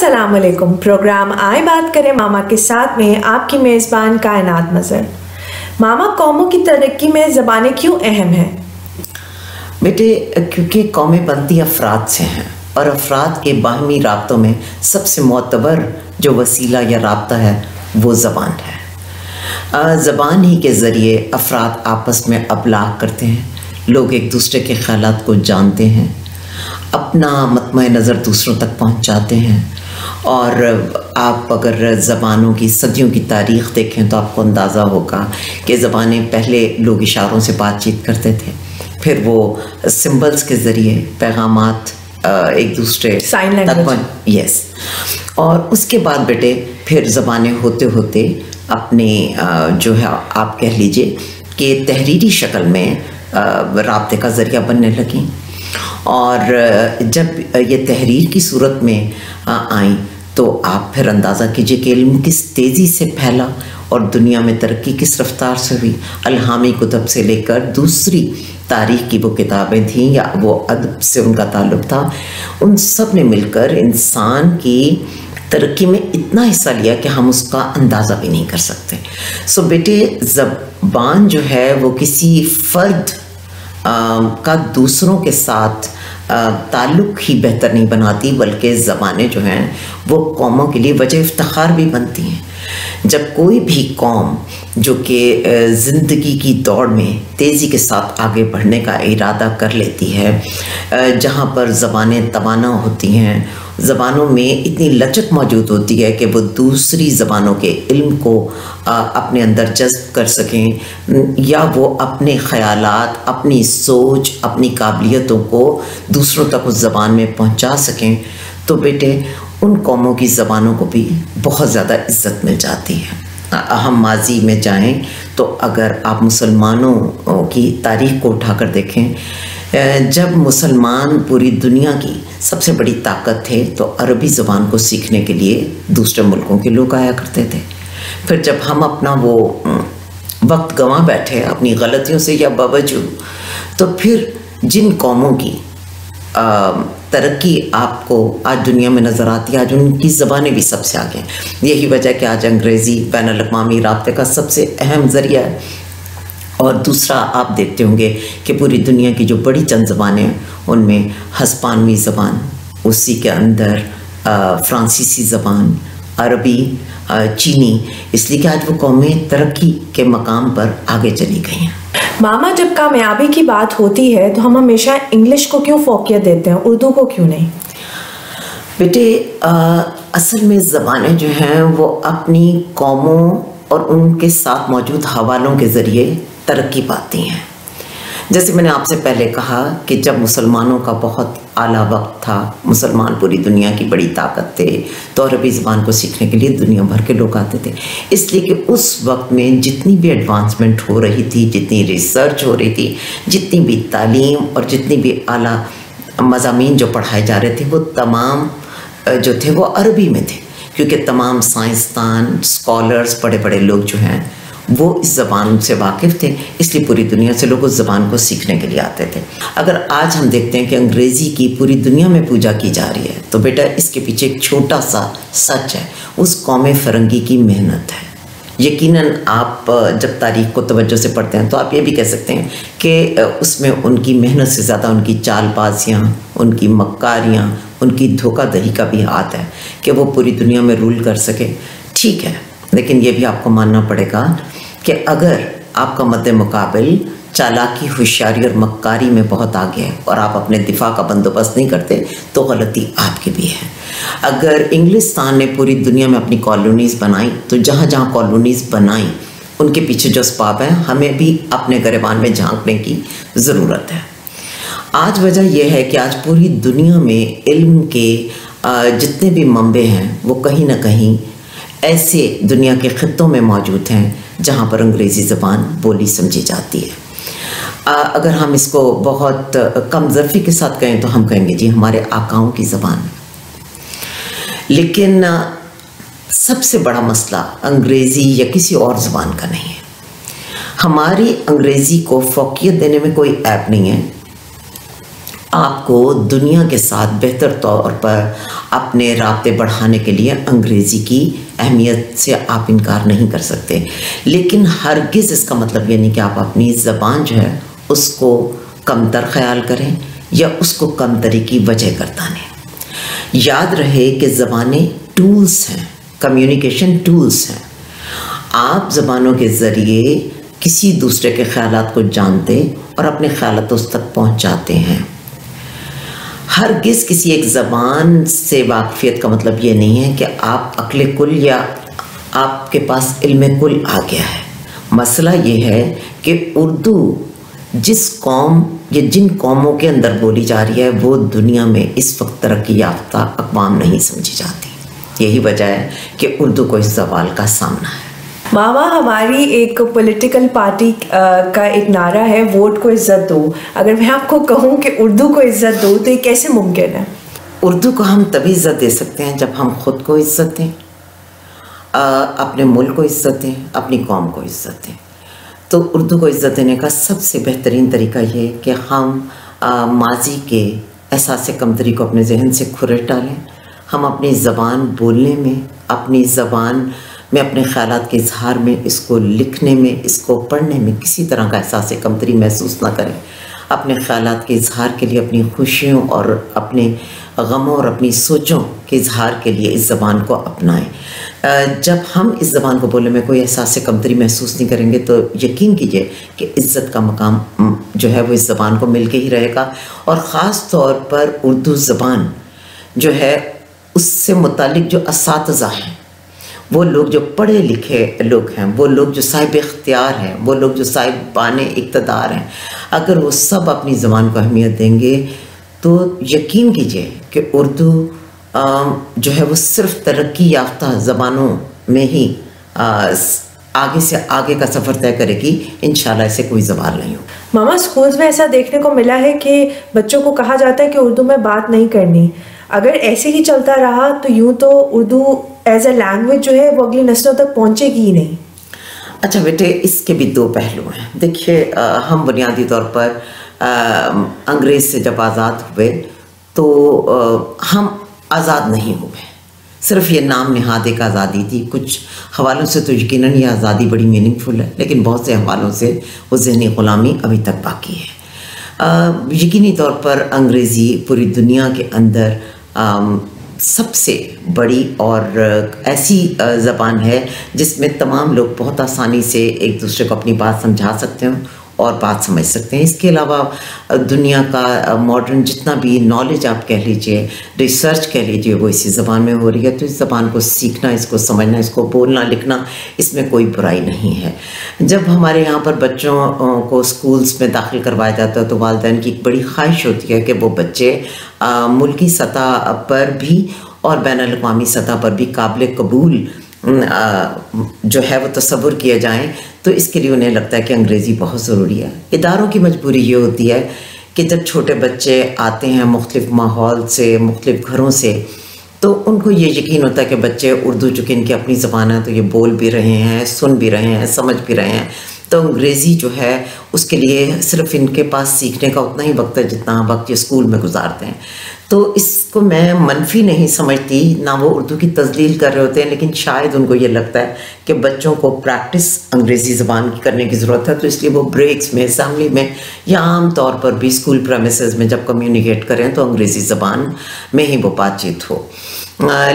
अस्सलाम वालेकुम। प्रोग्राम आए बात करें मामा के साथ में आपकी मेज़बान कायनात मज़हर। मामा, कौमों की तरक्की में ज़बानें क्यों अहम हैं? बेटे, क्योंकि कौमें बनती अफराद से हैं और अफराद के बाहमी राब्तों में सबसे मोतबर जो वसीला या राब्ता है वो ज़बान है। ज़बान ही के ज़रिए अफराद आपस में अबलाग करते हैं, लोग एक दूसरे के ख़यालात को जानते हैं, अपना मतमए नज़र दूसरों तक पहुंचाते हैं। और आप अगर ज़बानों की सदियों की तारीख़ देखें तो आपको अंदाज़ा होगा कि ज़बानें पहले लोग इशारों से बातचीत करते थे, फिर वो सिंबल्स के ज़रिए पैगामात एक दूसरे तक यस, और उसके बाद बेटे फिर ज़बानें होते होते अपने जो है आप कह लीजिए कि तहरीरी शक्ल में राब्ते का ज़रिया बनने लगी। और जब ये तहरीर की सूरत में आई तो आप फिर अंदाज़ा कीजिए कि इल्म किस तेज़ी से फैला और दुनिया में तरक्की किस रफ्तार से हुई। अलहामी कुतब से लेकर दूसरी तारीख़ की वो किताबें थीं या वो अदब से उनका ताल्लुक़ था, उन सब ने मिलकर इंसान की तरक्की में इतना हिस्सा लिया कि हम उसका अंदाज़ा भी नहीं कर सकते। सो बेटे, ज़बान जो है वो किसी फ़र्द का दूसरों के साथ ताल्लुक़ ही बेहतर नहीं बनाती, बल्कि ज़बानें जो हैं वो कौमों के लिए वजह इफ्तिखार भी बनती हैं। जब कोई भी कौम जो कि ज़िंदगी की दौड़ में तेज़ी के साथ आगे बढ़ने का इरादा कर लेती है, जहाँ पर ज़बानें तवाना होती हैं, ज़बानों में इतनी लचक मौजूद होती है कि वो दूसरी ज़बानों के इल्म को अपने अंदर जज़्ब कर सकें या वो अपने ख़यालात, अपनी सोच, अपनी काबिलियतों को दूसरों तक उस ज़बान में पहुँचा सकें, तो बेटे उन कौमों की ज़बानों को भी बहुत ज़्यादा इज़्ज़त मिल जाती है। हम माजी में जाएं तो अगर आप मुसलमानों की तारीख़ को उठाकर देखें, जब मुसलमान पूरी दुनिया की सबसे बड़ी ताकत थे तो अरबी ज़बान को सीखने के लिए दूसरे मुल्कों के लोग आया करते थे। फिर जब हम अपना वो वक्त गंवा बैठे अपनी गलतियों से या बावजूद, तो फिर जिन कौमों की तरक्की आपको आज दुनिया में नज़र आती है, आज उनकी ज़बानें भी सबसे आगे हैं। यही वजह कि आज अंग्रेज़ी बैनुल-अक़वामी राब्ते का सबसे अहम ज़रिया है। और दूसरा आप देखते होंगे कि पूरी दुनिया की जो बड़ी चंद ज़बानें हैं उनमें हस्पानवी ज़बान, उसी के अंदर फ्रांसीसी ज़बान, अरबी, चीनी, इसलिए कि आज वो कौमें तरक्की के मकाम पर आगे चली गई हैं। मामा, जब कामयाबी की बात होती है तो हम हमेशा इंग्लिश को क्यों फ़ौक़ियत देते हैं, उर्दू को क्यों नहीं? बेटे, असल में ज़बानें जो हैं वो अपनी कौमों और उनके साथ मौजूद हवालों के ज़रिए तरक्की पाती हैं। जैसे मैंने आपसे पहले कहा कि जब मुसलमानों का बहुत आला वक्त था, मुसलमान पूरी दुनिया की बड़ी ताकत थे, तो अरबी ज़बान को सीखने के लिए दुनिया भर के लोग आते थे, इसलिए कि उस वक्त में जितनी भी एडवांसमेंट हो रही थी, जितनी रिसर्च हो रही थी, जितनी भी तालीम और जितनी भी आला मज़ामीन जो पढ़ाए जा रहे थे, वो तमाम जो थे वो अरबी में थे, क्योंकि तमाम साइंसदान, स्कॉलर्स, बड़े बड़े लोग जो हैं वो इस ज़बान से वाकिफ़ थे, इसलिए पूरी दुनिया से लोग उस ज़बान को सीखने के लिए आते थे। अगर आज हम देखते हैं कि अंग्रेज़ी की पूरी दुनिया में पूजा की जा रही है, तो बेटा इसके पीछे एक छोटा सा सच है, उस कौम फ़रंगी की मेहनत है। यकीनन आप जब तारीख़ को तवज्जो से पढ़ते हैं तो आप ये भी कह सकते हैं कि उसमें उनकी मेहनत से ज़्यादा उनकी चालबाजियाँ, उनकी मक्कारियाँ, उनकी धोखाधड़ी का भी हाथ है कि वो पूरी दुनिया में रूल कर सके। ठीक है, लेकिन ये भी आपको मानना पड़ेगा कि अगर आपका मद्दे मुकाबिल चालाकी, होशियारी और मक्कारी में बहुत आगे है और आप अपने दिफा का बंदोबस्त नहीं करते तो गलती आपकी भी है। अगर इंग्लिस्तान ने पूरी दुनिया में अपनी कॉलोनीज़ बनाई, तो जहाँ जहाँ कॉलोनीज़ बनाई उनके पीछे जो असबाब हैं, हमें भी अपने गिरबान में झांकने की ज़रूरत है। आज वजह यह है कि आज पूरी दुनिया में इल्म के जितने भी मंबे हैं वो कहीं ना कहीं ऐसे दुनिया के ख़ित्तों में मौजूद हैं जहाँ पर अंग्रेज़ी ज़बान बोली समझी जाती है। अगर हम इसको बहुत कम ज़र्फ़ी के साथ कहें तो हम कहेंगे जी हमारे आकाओं की ज़बान। लेकिन सबसे बड़ा मसला अंग्रेज़ी या किसी और ज़बान का नहीं है। हमारी अंग्रेज़ी को फ़ौक़ियत देने में कोई ऐप नहीं है, आपको दुनिया के साथ बेहतर तौर पर अपने राब्ते बढ़ाने के लिए अंग्रेज़ी की अहमियत से आप इनकार नहीं कर सकते, लेकिन हरगिज़ इसका मतलब ये नहीं कि आप अपनी ज़बान जो है उसको कमतर ख्याल करें या उसको कमतरी की वजह करताने। याद रहे कि ज़बानें टूल्स हैं, कम्युनिकेशन टूल्स हैं। आप ज़बानों के ज़रिए किसी दूसरे के ख़यालात को जानते और अपने ख़यालात उस तक पहुँचाते हैं। हरगिज़ किसी एक ज़बान से वाक़फ़ियत का मतलब ये नहीं है कि आप अक्ल कुल या आपके पास इल्म कुल आ गया है। मसला ये है कि उर्दू जिस कौम या जिन कौमों के अंदर बोली जा रही है वो दुनिया में इस वक्त तरक्की याफ्ता अक़वाम नहीं समझी जाती। यही वजह है कि उर्दू को इस सवाल का सामना है। मामा, हमारी एक पॉलिटिकल पार्टी का एक नारा है, वोट को इज़्ज़त दो। अगर मैं आपको कहूँ कि उर्दू को इज़्ज़त दो तो ये कैसे मुमकिन है? उर्दू को हम तभी इज़्ज़त दे सकते हैं जब हम ख़ुद को इज़्ज़त दें, अपने मुल्क को इज़्ज़त दें, अपनी कौम को इज़्ज़त दें। तो उर्दू को इज़्ज़त देने का सबसे बेहतरीन तरीका ये है कि हम माजी के एहसास कमतरी को अपने जहन से खुरच डालें। हम अपनी ज़बान बोलने में, अपनी ज़बान में अपने ख़यालात के इजहार में, इसको लिखने में, इसको पढ़ने में किसी तरह का एहसास कमतरी महसूस ना करें। अपने ख़यालात के इजहार के लिए, अपनी खुशियों और अपने गमों और अपनी सोचों के इजहार के लिए इस ज़बान को अपनाएं। जब हम इस ज़बान को बोलने में कोई एहसास कमतरी महसूस नहीं करेंगे तो यकीन कीजिए कि इज़्ज़त का मकाम जो है वो इस ज़बान को मिल के ही रहेगा। और ख़ास तौर पर उर्दू ज़बान जो है उससे मुतालिक जो असातिज़ा हैं, वो लोग जो पढ़े लिखे लोग हैं, वो लोग जो साहिब इख्तियार हैं, वो लोग जो साहिबाने इक़्तिदार हैं, अगर वो सब अपनी ज़बान को अहमियत देंगे तो यकीन कीजिए कि उर्दू जो है वो सिर्फ़ तरक्की याफ्ता ज़बानों में ही आगे से आगे का सफ़र तय करेगी। इंशाल्लाह ऐसे कोई ज़बान नहीं हो। मामा, स्कूल्स में ऐसा देखने को मिला है कि बच्चों को कहा जाता है कि उर्दू में बात नहीं करनी। अगर ऐसे ही चलता रहा तो यूँ तो उर्दू एज ए लैंग्वेज जो है वो अगली नस्लों तक पहुँचेगी ही नहीं। अच्छा बेटे, इसके भी दो पहलू हैं। देखिए, हम बुनियादी तौर पर अंग्रेज़ से जब आज़ाद हुए तो हम आज़ाद नहीं हुए, सिर्फ ये नाम नहाद एक आज़ादी थी। कुछ हवालों से तो यकीनन ये आज़ादी बड़ी मीनिंगफुल है, लेकिन बहुत से हवालों से वो ज़हनी ग़ुलामी अभी तक बाकी है। यकीनी तौर पर अंग्रेज़ी पूरी दुनिया के अंदर सबसे बड़ी और ऐसी ज़बान है जिसमें तमाम लोग बहुत आसानी से एक दूसरे को अपनी बात समझा सकते हैं और बात समझ सकते हैं। इसके अलावा दुनिया का मॉडर्न जितना भी नॉलेज आप कह लीजिए, रिसर्च कह लीजिए, वो इसी ज़बान में हो रही है। तो इस ज़बान को सीखना, इसको समझना, इसको बोलना लिखना, इसमें कोई बुराई नहीं है। जब हमारे यहाँ पर बच्चों को स्कूल्स में दाखिल करवाया जाता है तो वालिदैन की एक बड़ी ख्वाहिश होती है कि वो बच्चे मुल्की सतह पर भी और बैनुल-अक़वामी सतह पर भी काबिल कबूल जो है वो तसव्वुर किए जाएँ। तो इसके लिए उन्हें लगता है कि अंग्रेज़ी बहुत ज़रूरी है। इदारों की मजबूरी ये होती है कि जब छोटे बच्चे आते हैं मुख्तलिफ़ माहौल से, मुख्तलिफ़ घरों से, तो उनको ये यकीन होता है कि बच्चे उर्दू चूँकि इनकी अपनी ज़बान है तो ये बोल भी रहे हैं, सुन भी रहे हैं, समझ भी रहे हैं। तो अंग्रेज़ी जो है उसके लिए सिर्फ़ इनके पास सीखने का उतना ही वक्त है जितना वक्त ये स्कूल में गुजारते हैं। तो इसको मैं मनफी नहीं समझती, ना वो उर्दू की तज़लील कर रहे होते हैं, लेकिन शायद उनको ये लगता है कि बच्चों को प्रैक्टिस अंग्रेज़ी ज़बान की करने की ज़रूरत है। तो इसलिए वो ब्रेक्स में, असेंबली में या आम तौर पर भी स्कूल प्रेमिसेस में जब कम्युनिकेट करें तो अंग्रेज़ी ज़बान में ही वो बातचीत हो।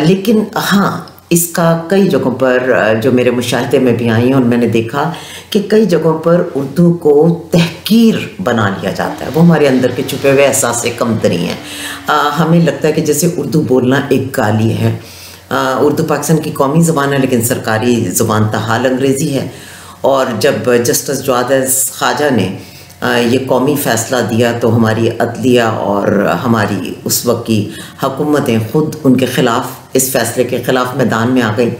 लेकिन हाँ, इसका कई जगहों पर जो मेरे मुशाहिदे में भी आई हैं और मैंने देखा कि कई जगहों पर उर्दू को तहकीर बना लिया जाता है। वो हमारे अंदर के छुपे हुए एहसास कमतरी हैं। हमें लगता है कि जैसे उर्दू बोलना एक गाली है। उर्दू पाकिस्तान की कौमी ज़बान है लेकिन सरकारी ज़बान ताहाल अंग्रेज़ी है। और जब जस्टिस जवाद ख्वाजा ने ये कौमी फ़ैसला दिया तो हमारी अदलिया और हमारी उस वक्त की हुकूमतें ख़ुद उनके ख़िलाफ़, इस फ़ैसले के ख़िलाफ़ मैदान में आ गई।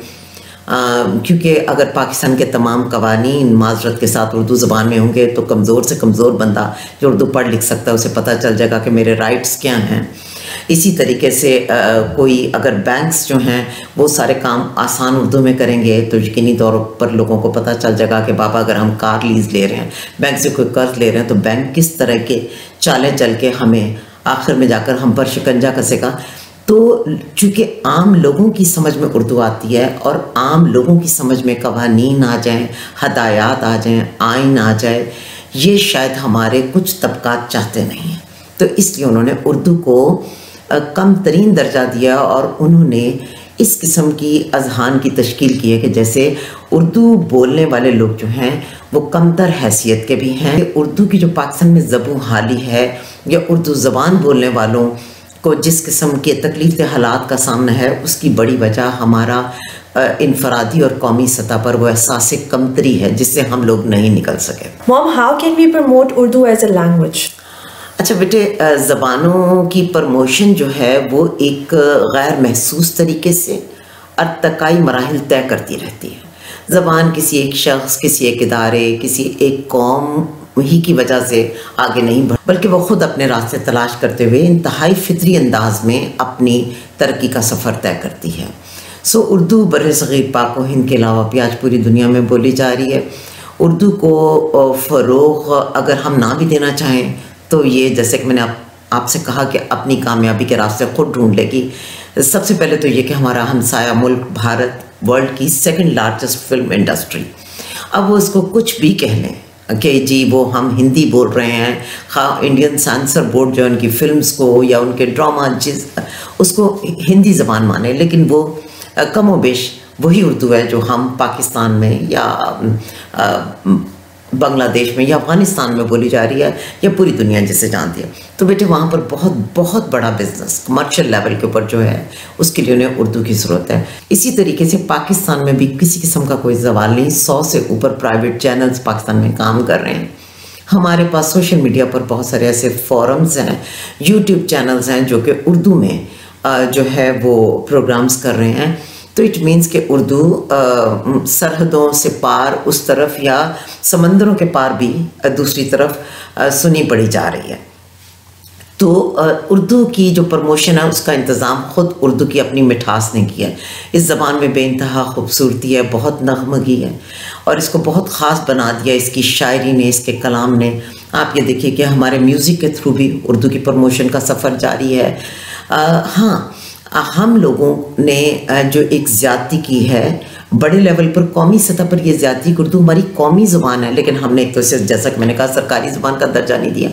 क्योंकि अगर पाकिस्तान के तमाम कवानीन माज़रत के साथ उर्दू ज़बान में होंगे तो कमज़ोर से कमज़ोर बंदा जो उर्दू पढ़ लिख सकता है उसे पता चल जाएगा कि मेरे राइट्स क्या हैं। इसी तरीके से कोई अगर बैंक्स जो हैं वो सारे काम आसान उर्दू में करेंगे तो यकीनी तौर पर लोगों को पता चल जाएगा कि बाबा अगर हम कार लीज़ ले रहे हैं, बैंक से कोई कर्ज ले रहे हैं तो बैंक किस तरह के चालें चल के हमें आखिर में जाकर हम पर शिकंजा कसेगा। तो चूँकि आम लोगों की समझ में उर्दू आती है और आम लोगों की समझ में कवानीन आ जाएं, हदायत आ जाएं, आइन आ जाए, ये शायद हमारे कुछ तबकात चाहते नहीं हैं। तो इसलिए उन्होंने उर्दू को कम तरीन दर्जा दिया और उन्होंने इस किस्म की अजहान की तश्कील की है कि जैसे उर्दू बोलने वाले लोग जो हैं वो कमतर हैसियत के भी हैं। उर्दू की जो पाकिस्तान में ज़बूं हाली है या उर्दू ज़बान बोलने वालों को जिस किस्म के तकलीफ़ हालात का सामना है, उसकी बड़ी वजह हमारा इनफरादी और कौमी सतह पर वो एहसास कमतरी है जिससे हम लोग नहीं निकल सके। Mom, how can we promote Urdu as a language? अच्छा बेटे, ज़बानों की प्रमोशन जो है वो एक गैर महसूस तरीके से अर्तकाई मराहिल तय करती रहती है। ज़बान किसी एक शख्स, किसी एक इदारे, किसी एक कौम ही की वजह से आगे नहीं बढ़, बल्कि वो ख़ुद अपने रास्ते तलाश करते हुए इंतहाई फितरी अंदाज में अपनी तरक्की का सफ़र तय करती है। सो उर्दू बर्र-ए-सग़ीर पाक व हिंद के अलावा भी आज पूरी दुनिया में बोली जा रही है। उर्दू को फ़रोग़ अगर हम ना भी देना चाहें तो ये, जैसे कि मैंने आपसे कहा कि अपनी कामयाबी के रास्ते खुद ढूंढ लेगी। सबसे पहले तो ये कि हमारा हमसाया मुल्क भारत वर्ल्ड की सेकंड लार्जेस्ट फिल्म इंडस्ट्री, अब वो इसको कुछ भी कह लें कि जी वो हम हिंदी बोल रहे हैं, हाँ इंडियन सेंसर बोर्ड जो उनकी फिल्म्स को या उनके ड्रामा उसको हिंदी ज़बान माने, लेकिन वो कमो बेश वही उर्दू है जो हम पाकिस्तान में या बांग्लादेश में या अफ़गानिस्तान में बोली जा रही है या पूरी दुनिया जिसे जानती है। तो बेटे वहाँ पर बहुत बहुत बड़ा बिजनेस कमर्शियल लेवल के ऊपर जो है उसके लिए उन्हें उर्दू की ज़रूरत है। इसी तरीके से पाकिस्तान में भी किसी किस्म का कोई सवाल नहीं, 100 से ऊपर प्राइवेट चैनल्स पाकिस्तान में काम कर रहे हैं। हमारे पास सोशल मीडिया पर बहुत सारे ऐसे फोरम्स हैं, यूट्यूब चैनल्स हैं जो कि उर्दू में जो है वो प्रोग्राम्स कर रहे हैं। तो इट मीन्स कि उर्दू सरहदों से पार उस तरफ या समंदरों के पार भी दूसरी तरफ सुनी पड़ी जा रही है। तो उर्दू की जो प्रमोशन है उसका इंतज़ाम ख़ुद उर्दू की अपनी मिठास ने किया है। इस ज़बान में बेइंतहा खूबसूरती है, बहुत नगमगी है और इसको बहुत ख़ास बना दिया इसकी शायरी ने, इसके कलाम ने। आप ये देखिए कि हमारे म्यूज़िक के थ्रू भी उर्दू की प्रमोशन का सफ़र जारी है। हाँ, हम लोगों ने जो एक ज़्यादती की है बड़े लेवल पर, कौमी सतह पर, ये ज़्यादती कि उर्दू हमारी कौमी ज़ुबान है, लेकिन हमने एक तो इसे, जैसा कि मैंने कहा, सरकारी ज़ुबान का दर्जा नहीं दिया।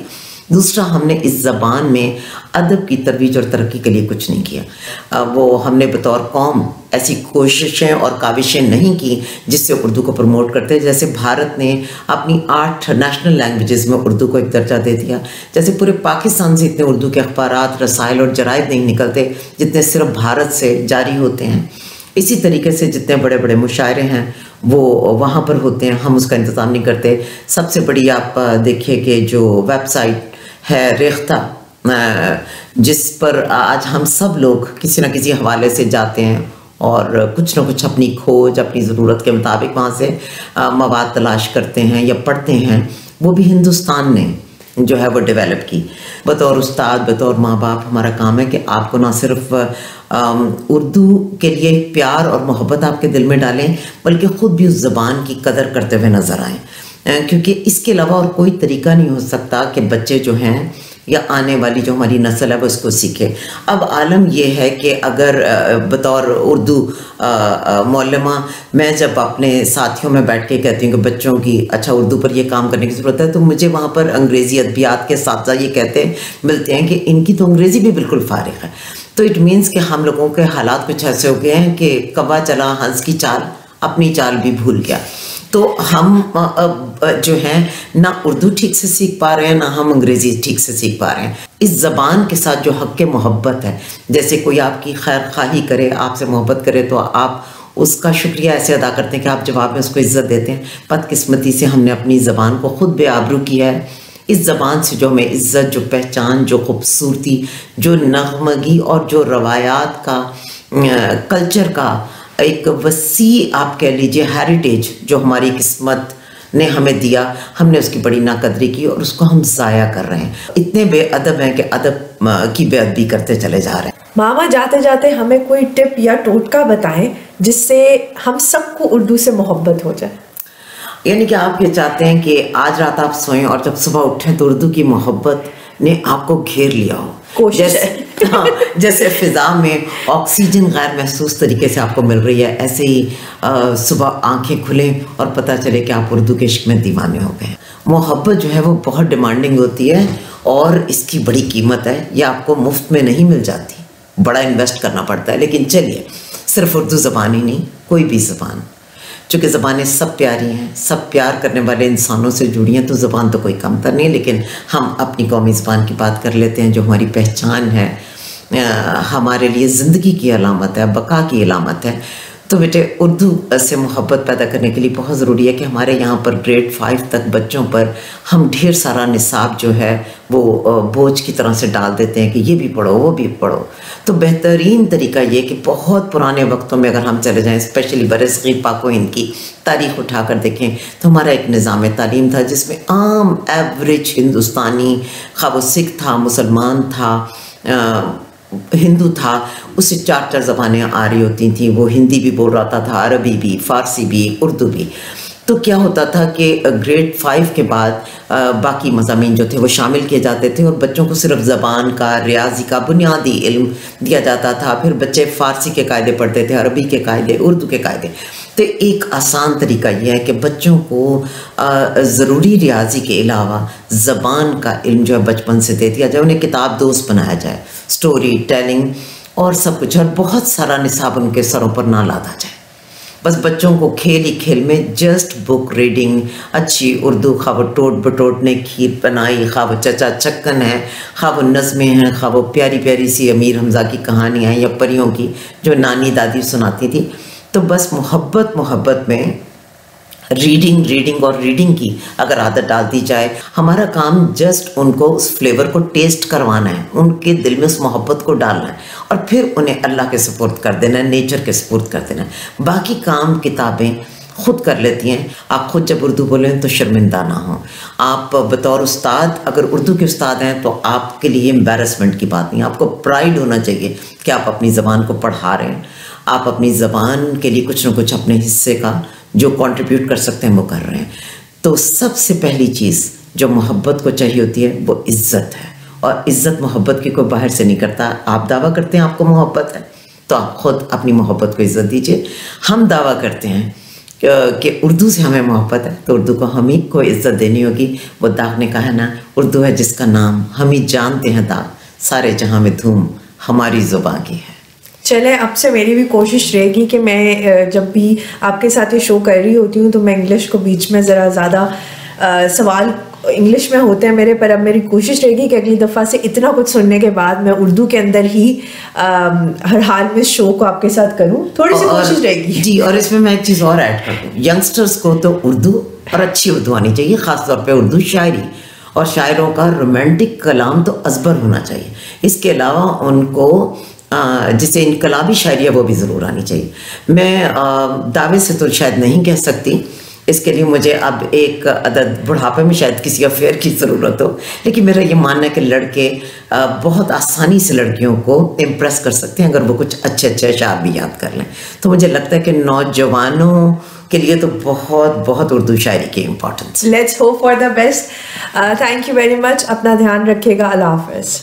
दूसरा, हमने इस ज़बान में अदब की तरवीज और तरक्की के लिए कुछ नहीं किया। वो हमने बतौर कौम ऐसी कोशिशें और काविशें नहीं की जिससे उर्दू को प्रमोट करते। जैसे भारत ने अपनी 8 नेशनल लैंग्वेजेस में उर्दू को एक दर्जा दे दिया। जैसे पूरे पाकिस्तान से इतने उर्दू के अखबारात, रसायल और जराइद नहीं निकलते जितने सिर्फ भारत से जारी होते हैं। इसी तरीके से जितने बड़े बड़े मुशायरे हैं वो वहाँ पर होते हैं, हम उसका इंतज़ाम नहीं करते। सबसे बड़ी आप देखिए कि जो वेबसाइट है रेख्ता, जिस पर आज हम सब लोग किसी न किसी हवाले से जाते हैं और कुछ ना कुछ अपनी खोज, अपनी ज़रूरत के मुताबिक वहाँ से मवाद तलाश करते हैं या पढ़ते हैं, वो भी हिंदुस्तान ने जो है वो डेवलप की। बतौर उस्ताद, बतौर माँ बाप, हमारा काम है कि आपको ना सिर्फ उर्दू के लिए प्यार और मोहब्बत आपके दिल में डालें, बल्कि ख़ुद भी उस ज़बान की कदर करते हुए नज़र आएँ, क्योंकि इसके अलावा और कोई तरीका नहीं हो सकता कि बच्चे जो हैं या आने वाली जो हमारी नस्ल है वो इसको सीखे। अब आलम यह है कि अगर बतौर उर्दू मौलमा मैं जब अपने साथियों में बैठ के कहती हूँ कि बच्चों की अच्छा उर्दू पर ये काम करने की ज़रूरत है, तो मुझे वहाँ पर अंग्रेज़ी अदबियात के साथ साथ ये कहते मिलते हैं कि इनकी तो अंग्रेज़ी भी बिल्कुल फारिग है। तो इट मीन्स कि हम लोगों के हालात कुछ ऐसे हो गए हैं कि कौवा चला हंस की चाल, अपनी चाल भी भूल गया। तो हम जो हैं ना उर्दू ठीक से सीख पा रहे हैं, ना हम अंग्रेज़ी ठीक से सीख पा रहे हैं। इस ज़बान के साथ जो हक़ मोहब्बत है, जैसे कोई आपकी खैर खाही करे, आपसे मोहब्बत करे तो आप उसका शुक्रिया ऐसे अदा करते हैं कि आप जवाब में उसको इज़्ज़त देते हैं। बदकिस्मती से हमने अपनी ज़बान को ख़ुद बेआबरू किया है। इस ज़बान से जो हमें इज़्ज़त, जो पहचान, जो खूबसूरती, जो नगमगी और जो रवायात का, कल्चर का एक वसी आप कह लीजिए हेरिटेज जो हमारी किस्मत ने हमें दिया, हमने उसकी बड़ी नाकदरी की और उसको हम ज़ाया कर रहे हैं। इतने बेअदब हैं कि अदब की बेअदबी करते चले जा रहे हैं। मामा, जाते जाते हमें कोई टिप या टोटका बताएं जिससे हम सबको उर्दू से मोहब्बत हो जाए। यानी कि आप ये चाहते हैं कि आज रात आप सोएं और जब सुबह उठें तो उर्दू की मोहब्बत ने आपको घेर लिया हो। कोशिश है। हाँ, जैसे फिजा में ऑक्सीजन गैर महसूस तरीके से आपको मिल रही है, ऐसे ही सुबह आंखें खुलें और पता चले कि आप उर्दू के इश्क में दीवाने हो गए। मोहब्बत जो है वो बहुत डिमांडिंग होती है और इसकी बड़ी कीमत है, ये आपको मुफ्त में नहीं मिल जाती, बड़ा इन्वेस्ट करना पड़ता है। लेकिन चलिए, सिर्फ उर्दू ज़बान ही नहीं, कोई भी ज़बान, चूँकि ज़बानें सब प्यारी हैं, सब प्यार करने वाले इंसानों से जुड़ी हैं, तो ज़बान तो कोई कमतर नहीं है। लेकिन हम अपनी कौमी ज़बान की बात कर लेते हैं, जो हमारी पहचान है, हमारे लिए ज़िंदगी की अलामत है, बका की अलामत है। तो बेटे, उर्दू से मोहब्बत पैदा करने के लिए बहुत ज़रूरी है कि हमारे यहाँ पर ग्रेड 5 तक बच्चों पर हम ढेर सारा निसाब जो है वो बोझ की तरह से डाल देते हैं कि ये भी पढ़ो, वो भी पढ़ो। तो बेहतरीन तरीका ये कि बहुत पुराने वक्तों में अगर हम चले जाएं, स्पेशली बरसग़ीर पाक व हिंद की तारीख़ उठा कर देखें, तो हमारा एक निज़ाम तालीम था जिसमें आम एवरेज हिंदुस्तानी, खा वो सिख था, मुसलमान था, हिंदू था, उससे 4 ज़बानें आ रही होती थी। वो हिंदी भी बोल रहा था, अरबी भी, फ़ारसी भी, उर्दू भी। तो क्या होता था कि ग्रेड 5 के बाद बाकी मज़ामीन जो थे वो शामिल किए जाते थे और बच्चों को सिर्फ ज़बान का, रियाजी का बुनियादी इल्म दिया जाता था। फिर बच्चे फ़ारसी के कायदे पढ़ते थे, अरबी के कायदे, उर्दू के कायदे। तो एक आसान तरीका यह है कि बच्चों को ज़रूरी रियाजी के अलावा ज़बान का इल्म जो है बचपन से दे दिया जाए, उन्हें किताब दोस्त बनाया जाए, स्टोरी टेलिंग और सब कुछ, और बहुत सारा निसाब उनके सरों पर ना लादा जाए। बस बच्चों को खेल ही खेल में जस्ट बुक रीडिंग, अच्छी उर्दू, खा वो टोट बटोट ने खीर बनाई, खा वो चचा चक्कन है, खा वो नज़में हैं, खा वो प्यारी प्यारी सी अमीर हमज़ा की कहानियाँ या परियों की जो नानी दादी सुनाती थी। तो बस मोहब्बत में रीडिंग और रीडिंग की अगर आदत डाल दी जाए, हमारा काम जस्ट उनको उस फ्लेवर को टेस्ट करवाना है, उनके दिल में उस मोहब्बत को डालना है और फिर उन्हें अल्लाह के सुपुर्द कर देना है, नेचर के सुपुर्द कर देना है। बाकी काम किताबें खुद कर लेती हैं। आप खुद जब उर्दू बोलें तो शर्मिंदा ना हो। आप बतौर उस्ताद अगर उर्दू के उस्ताद हैं तो आपके लिए एम्बैरसमेंट की बात नहीं, आपको प्राइड होना चाहिए कि आप अपनी ज़बान को पढ़ा रहे हैं, आप अपनी ज़बान के लिए कुछ ना कुछ अपने हिस्से का जो कंट्रीब्यूट कर सकते हैं वो कर रहे हैं। तो सबसे पहली चीज़ जो मोहब्बत को चाहिए होती है वो इज़्ज़त है, और इज़्ज़त मोहब्बत की कोई बाहर से नहीं करता। आप दावा करते हैं आपको मोहब्बत है तो आप खुद अपनी मोहब्बत को इज़्ज़त दीजिए। हम दावा करते हैं कि उर्दू से हमें मोहब्बत है तो उर्दू को हम ही को इज़्ज़त देनी होगी। वो दाग ने कहा ना, उर्दू है जिसका नाम, हम ही जानते हैं दाग, सारे जहाँ में धूम हमारी ज़ुबां की है। चले, अब से मेरी भी कोशिश रहेगी कि मैं जब भी आपके साथ ये शो कर रही होती हूँ तो मैं इंग्लिश को बीच में ज़रा ज़्यादा सवाल इंग्लिश में होते हैं मेरे, पर अब मेरी कोशिश रहेगी कि अगली दफ़ा से इतना कुछ सुनने के बाद मैं उर्दू के अंदर ही हर हाल में शो को आपके साथ करूँ, थोड़ी सी कोशिश रहेगी जी। और इसमें मैं एक चीज़ और ऐड कर दूँ, यंगस्टर्स को तो उर्दू और अच्छी उर्दू आनी चाहिए, ख़ासतौर पर उर्दू शायरी, और शायरों का रोमांटिक कलाम तो अजबर होना चाहिए। इसके अलावा उनको जिसे इनकलाबी शायरी है वो भी ज़रूर आनी चाहिए। मैं दावे से तो शायद नहीं कह सकती, इसके लिए मुझे अब एक अदद बुढ़ापे में शायद किसी अफेयर की ज़रूरत हो, लेकिन मेरा ये मानना है कि लड़के बहुत आसानी से लड़कियों को इम्प्रेस कर सकते हैं अगर वो कुछ अच्छे अच्छे अशार भी याद कर लें। तो मुझे लगता है कि नौजवानों के लिए तो बहुत उर्दू शायरी की importance. Let's hope for the best. Thank you very much. अपना ध्यान रखिएगा। अल्लाह हाफ़िज़।